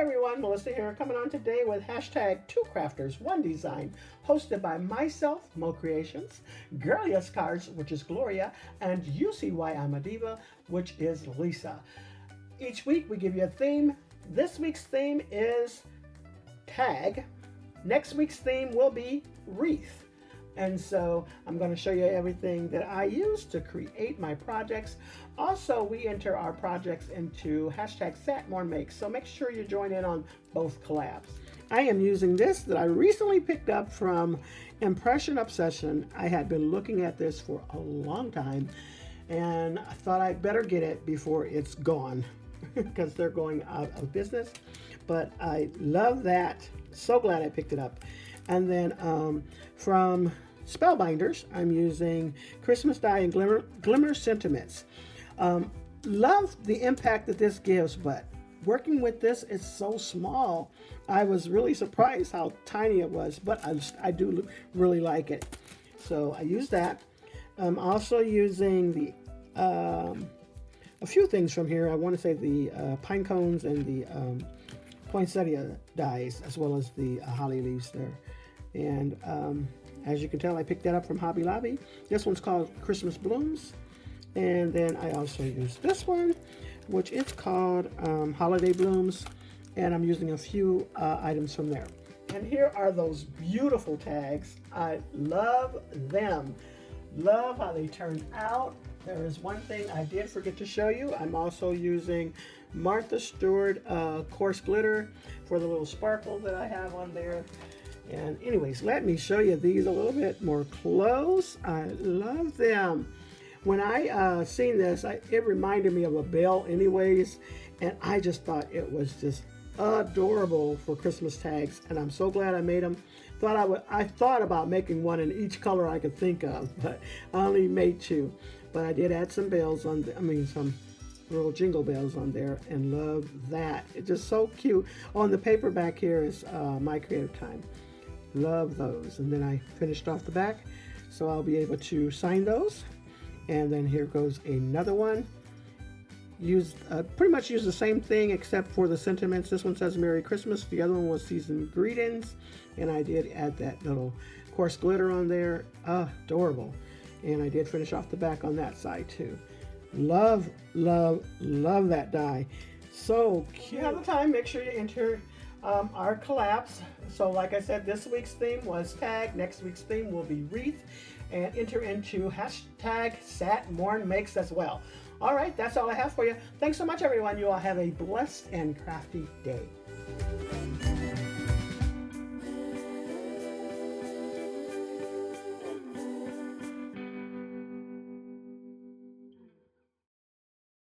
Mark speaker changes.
Speaker 1: everyone, Melissa here, coming on today with hashtag Two Crafters, One Design, hosted by myself, Mo Creations, Girliest Cards, which is Gloria, and You See Why I'm a Diva, which is Lisa. Each week we give you a theme. This week's theme is tag. Next week's theme will be wreath. And so I'm going to show you everything that I use to create my projects. Also, we enter our projects into hashtag #SatMoreMakes, so make sure you join in on both collabs. I am using this that I recently picked up from Impression Obsession. I had been looking at this for a long time, and I thought I'd better get it before it's gone because they're going out of business. But I love that. So glad I picked it up. And then from Spellbinders, I'm using Christmas Die and Glimmer Sentiments. Love the impact that this gives, but working with this, it's so small. I was really surprised how tiny it was, but I do really like it. So I use that. I'm also using the a few things from here. I want to say the pine cones and the poinsettia dies, as well as the holly leaves there. And as you can tell, I picked that up from Hobby Lobby. This one's called Christmas Blooms. And then I also use this one, which is called Holiday Blooms. And I'm using a few items from there. And here are those beautiful tags. I love them. Love how they turned out. There is one thing I did forget to show you. I'm also using Martha Stewart coarse glitter for the little sparkle that I have on there. And anyways, let me show you these a little bit more close. I love them. When I seen this, it reminded me of a bell anyways, and I just thought it was just adorable for Christmas tags, and I'm so glad I made them. I thought about making one in each color I could think of, but I only made two. But I did add some bells on, some little jingle bells on there, and love that. It's just so cute. On the paper back here is My Creative Time. Love those. And then I finished off the back, so I'll be able to sign those. And then here goes another one. Pretty much use the same thing except for the sentiments. This one says Merry Christmas. The other one was Seasoned Greetings, and I did add that little coarse glitter on there. Adorable. And I did finish off the back on that side too. Love, love, love that die. So cute. If you have the time, make sure you enter our collabs. So like I said, this week's theme was tag. Next week's theme will be wreath. And enter into hashtag #SatMoreMakes as well. All right, that's all I have for you. Thanks so much, everyone. You all have a blessed and crafty day.